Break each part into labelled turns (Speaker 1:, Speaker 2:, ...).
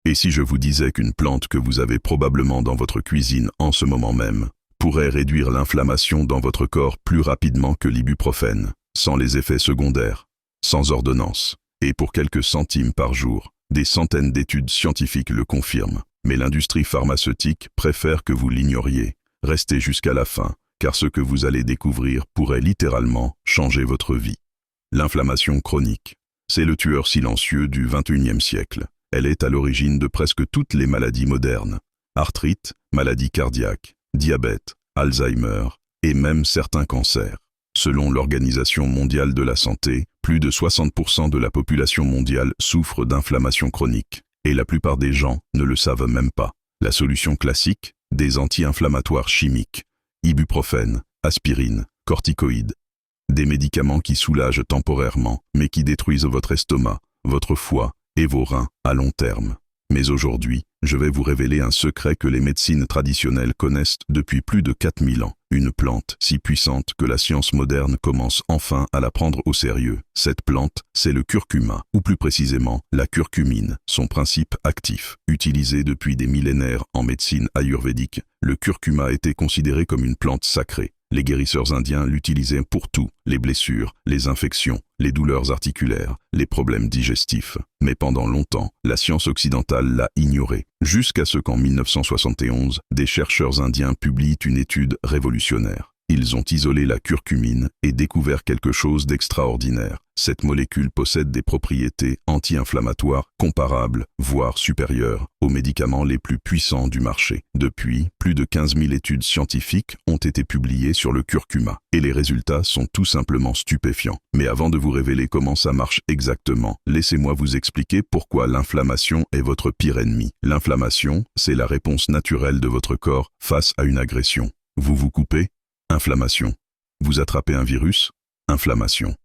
Speaker 1: Et si je vous disais qu'une plante que vous avez probablement dans votre cuisine en ce moment même pourrait réduire l'inflammation dans votre corps plus rapidement que l'ibuprofène, sans les effets secondaires, sans ordonnance, et pour quelques centimes par jour? Des centaines d'études scientifiques le confirment, mais l'industrie pharmaceutique préfère que vous l'ignoriez. Restez jusqu'à la fin, car ce que vous allez découvrir pourrait littéralement changer votre vie. L'inflammation chronique, c'est le tueur silencieux du XXIe siècle. Elle est à l'origine de presque toutes les maladies modernes. Arthrite, maladies cardiaques, diabète, Alzheimer et même certains cancers. Selon l'Organisation mondiale de la santé, plus de 60% de la population mondiale souffre d'inflammation chronique, et la plupart des gens ne le savent même pas. La solution classique, des anti-inflammatoires chimiques, ibuprofène, aspirine, corticoïdes. Des médicaments qui soulagent temporairement, mais qui détruisent votre estomac, votre foie et vos reins à long terme. Mais aujourd'hui, je vais vous révéler un secret que les médecines traditionnelles connaissent depuis plus de 4000 ans. Une plante si puissante que la science moderne commence enfin à la prendre au sérieux. Cette plante, c'est le curcuma, ou plus précisément, la curcumine. Son principe actif, utilisé depuis des millénaires en médecine ayurvédique, le curcuma était considéré comme une plante sacrée. Les guérisseurs indiens l'utilisaient pour tout, les blessures, les infections, les douleurs articulaires, les problèmes digestifs. Mais pendant longtemps, la science occidentale l'a ignoré, jusqu'à ce qu'en 1971, des chercheurs indiens publient une étude révolutionnaire. Ils ont isolé la curcumine et découvert quelque chose d'extraordinaire. Cette molécule possède des propriétés anti-inflammatoires comparables, voire supérieures, aux médicaments les plus puissants du marché. Depuis, plus de 15 000 études scientifiques ont été publiées sur le curcuma, et les résultats sont tout simplement stupéfiants. Mais avant de vous révéler comment ça marche exactement, laissez-moi vous expliquer pourquoi l'inflammation est votre pire ennemi. L'inflammation, c'est la réponse naturelle de votre corps face à une agression. Vous vous coupez? Inflammation. Vous attrapez un virus? Inflammation.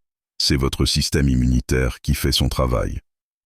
Speaker 1: C'est votre système immunitaire qui fait son travail.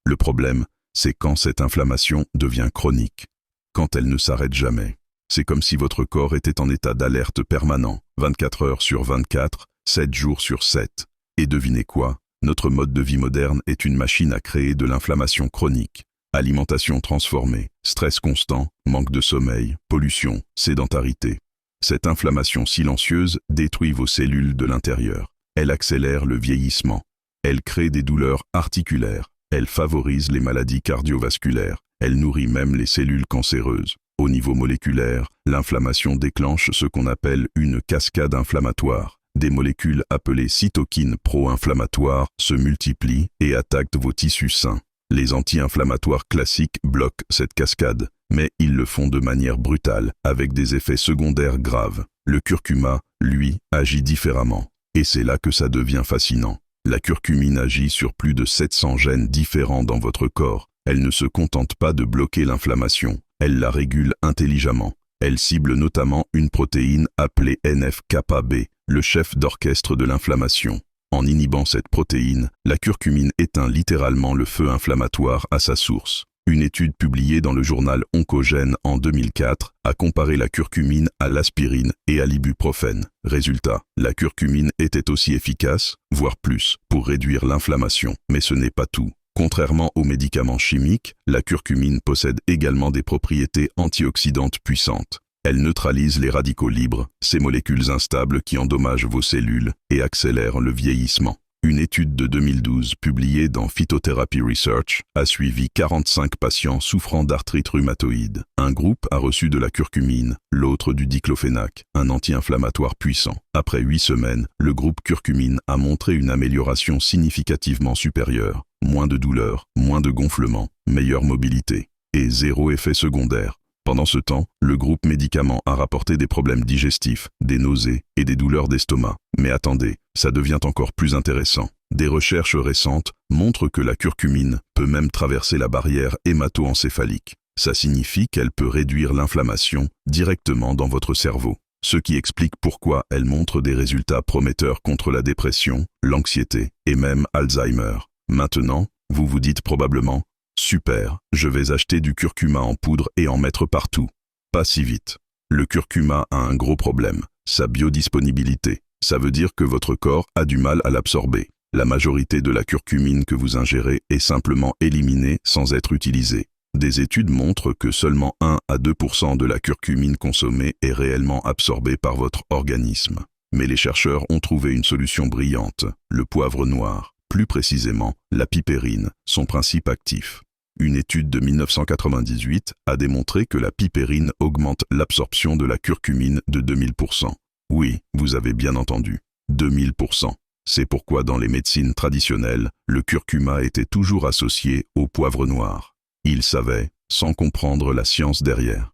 Speaker 1: Le problème, c'est quand cette inflammation devient chronique, quand elle ne s'arrête jamais. C'est comme si votre corps était en état d'alerte permanent, 24 heures sur 24, 7 jours sur 7. Et devinez quoi? Notre mode de vie moderne est une machine à créer de l'inflammation chronique. Alimentation transformée, stress constant, manque de sommeil, pollution, sédentarité. Cette inflammation silencieuse détruit vos cellules de l'intérieur. Elle accélère le vieillissement. Elle crée des douleurs articulaires. Elle favorise les maladies cardiovasculaires. Elle nourrit même les cellules cancéreuses. Au niveau moléculaire, l'inflammation déclenche ce qu'on appelle une cascade inflammatoire. Des molécules appelées cytokines pro-inflammatoires se multiplient et attaquent vos tissus sains. Les anti-inflammatoires classiques bloquent cette cascade, mais ils le font de manière brutale, avec des effets secondaires graves. Le curcuma, lui, agit différemment. Et c'est là que ça devient fascinant. La curcumine agit sur plus de 700 gènes différents dans votre corps. Elle ne se contente pas de bloquer l'inflammation, elle la régule intelligemment. Elle cible notamment une protéine appelée NF-κB, le chef d'orchestre de l'inflammation. En inhibant cette protéine, la curcumine éteint littéralement le feu inflammatoire à sa source. Une étude publiée dans le journal Oncogène en 2004 a comparé la curcumine à l'aspirine et à l'ibuprofène. Résultat, la curcumine était aussi efficace, voire plus, pour réduire l'inflammation. Mais ce n'est pas tout. Contrairement aux médicaments chimiques, la curcumine possède également des propriétés antioxydantes puissantes. Elle neutralise les radicaux libres, ces molécules instables qui endommagent vos cellules et accélèrent le vieillissement. Une étude de 2012 publiée dans Phytotherapy Research a suivi 45 patients souffrant d'arthrite rhumatoïde. Un groupe a reçu de la curcumine, l'autre du diclofénac, un anti-inflammatoire puissant. Après 8 semaines, le groupe curcumine a montré une amélioration significativement supérieure. Moins de douleur, moins de gonflement, meilleure mobilité et 0 effet secondaire. Pendant ce temps, le groupe médicament a rapporté des problèmes digestifs, des nausées et des douleurs d'estomac. Mais attendez, ça devient encore plus intéressant. Des recherches récentes montrent que la curcumine peut même traverser la barrière hémato-encéphalique. Ça signifie qu'elle peut réduire l'inflammation directement dans votre cerveau. Ce qui explique pourquoi elle montre des résultats prometteurs contre la dépression, l'anxiété et même Alzheimer. Maintenant, vous vous dites probablement: super, je vais acheter du curcuma en poudre et en mettre partout. Pas si vite. Le curcuma a un gros problème, sa biodisponibilité. Ça veut dire que votre corps a du mal à l'absorber. La majorité de la curcumine que vous ingérez est simplement éliminée sans être utilisée. Des études montrent que seulement 1 à 2% de la curcumine consommée est réellement absorbée par votre organisme. Mais les chercheurs ont trouvé une solution brillante, le poivre noir, plus précisément la pipérine, son principe actif. Une étude de 1998 a démontré que la pipérine augmente l'absorption de la curcumine de 2000%. Oui, vous avez bien entendu, 2000%. C'est pourquoi dans les médecines traditionnelles, le curcuma était toujours associé au poivre noir. Ils savaient, sans comprendre la science derrière.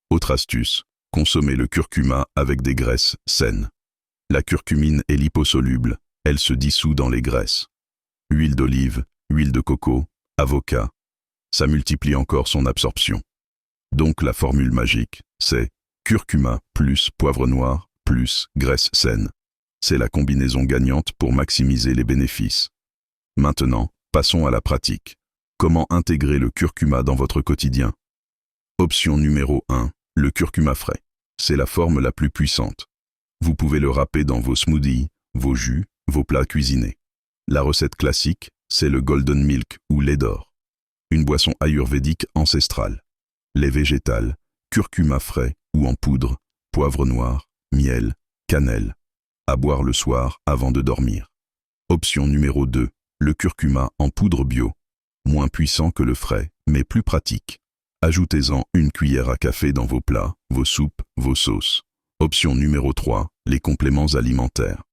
Speaker 1: Autre astuce, consommez le curcuma avec des graisses saines. La curcumine est liposoluble, elle se dissout dans les graisses. Huile d'olive, huile de coco, avocat, ça multiplie encore son absorption. Donc la formule magique, c'est curcuma plus poivre noir plus graisse saine. C'est la combinaison gagnante pour maximiser les bénéfices. Maintenant, passons à la pratique. Comment intégrer le curcuma dans votre quotidien? Option numéro 1, le curcuma frais. C'est la forme la plus puissante. Vous pouvez le râper dans vos smoothies, vos jus, vos plats cuisinés. La recette classique, c'est le golden milk ou lait d'or. Une boisson ayurvédique ancestrale. Lait végétal, curcuma frais ou en poudre, poivre noir, miel, cannelle. À boire le soir avant de dormir. Option numéro 2, le curcuma en poudre bio. Moins puissant que le frais, mais plus pratique. Ajoutez-en une cuillère à café dans vos plats, vos soupes, vos sauces. Option numéro 3, les compléments alimentaires.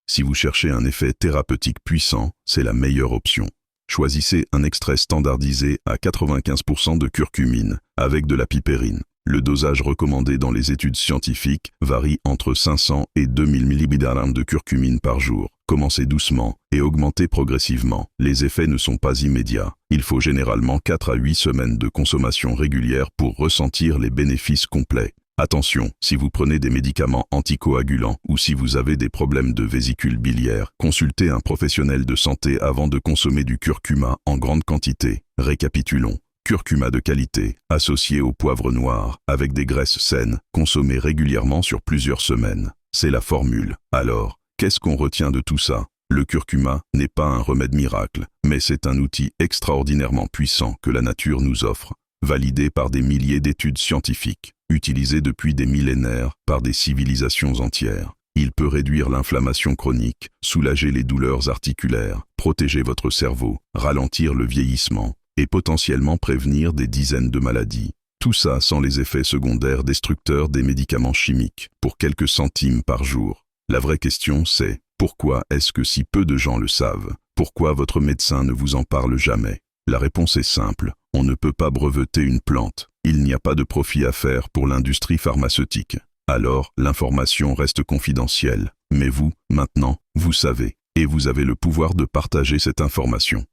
Speaker 1: Si vous cherchez un effet thérapeutique puissant, c'est la meilleure option. Choisissez un extrait standardisé à 95% de curcumine, avec de la pipérine. Le dosage recommandé dans les études scientifiques varie entre 500 et 2000 mg de curcumine par jour. Commencez doucement et augmentez progressivement. Les effets ne sont pas immédiats. Il faut généralement 4 à 8 semaines de consommation régulière pour ressentir les bénéfices complets. Attention, si vous prenez des médicaments anticoagulants ou si vous avez des problèmes de vésicule biliaire, consultez un professionnel de santé avant de consommer du curcuma en grande quantité. Récapitulons. Curcuma de qualité, associé au poivre noir, avec des graisses saines, consommé régulièrement sur plusieurs semaines. C'est la formule. Alors, qu'est-ce qu'on retient de tout ça? Le curcuma n'est pas un remède miracle, mais c'est un outil extraordinairement puissant que la nature nous offre, validé par des milliers d'études scientifiques, utilisé depuis des millénaires par des civilisations entières. Il peut réduire l'inflammation chronique, soulager les douleurs articulaires, protéger votre cerveau, ralentir le vieillissement, et potentiellement prévenir des dizaines de maladies. Tout ça sans les effets secondaires destructeurs des médicaments chimiques, pour quelques centimes par jour. La vraie question c'est, pourquoi est-ce que si peu de gens le savent? Pourquoi votre médecin ne vous en parle jamais? La réponse est simple, on ne peut pas breveter une plante. Il n'y a pas de profit à faire pour l'industrie pharmaceutique. Alors, l'information reste confidentielle. Mais vous, maintenant, vous savez, et vous avez le pouvoir de partager cette information.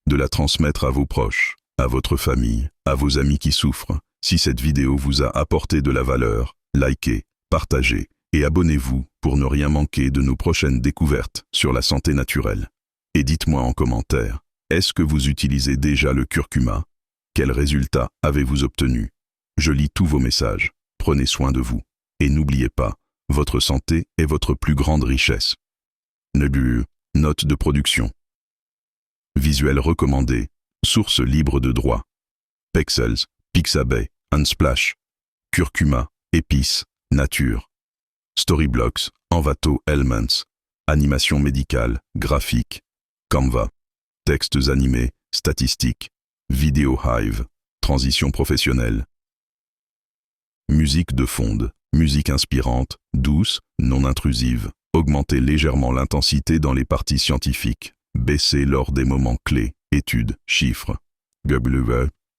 Speaker 1: De la transmettre à vos proches, à votre famille, à vos amis qui souffrent. Si cette vidéo vous a apporté de la valeur, likez, partagez et abonnez-vous pour ne rien manquer de nos prochaines découvertes sur la santé naturelle. Et dites-moi en commentaire, est-ce que vous utilisez déjà le curcuma? Quels résultats avez-vous obtenus? Je lis tous vos messages. Prenez soin de vous. Et n'oubliez pas, votre santé est votre plus grande richesse. Note de production. Visuel recommandé. Source libre de droit. Pexels, Pixabay, Unsplash. Curcuma, épices, nature. Storyblocks, Envato Elements. Animation médicale, graphique. Canva. Textes animés, statistiques. Vidéo Hive. Transition professionnelle. Musique de fond. Musique inspirante, douce, non intrusive. Augmentez légèrement l'intensité dans les parties scientifiques. Baissez lors des moments clés. Études, chiffres.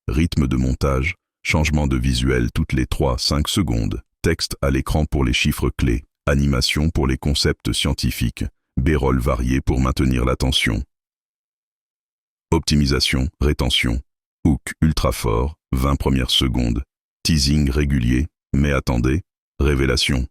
Speaker 1: Rythme de montage. Changement de visuel toutes les 3-5 secondes. Texte à l'écran pour les chiffres clés. Animation pour les concepts scientifiques. B-roll varié pour maintenir l'attention. Optimisation, rétention. Hook ultra fort, 20 premières secondes. Teasing régulier. Mais attendez, révélation.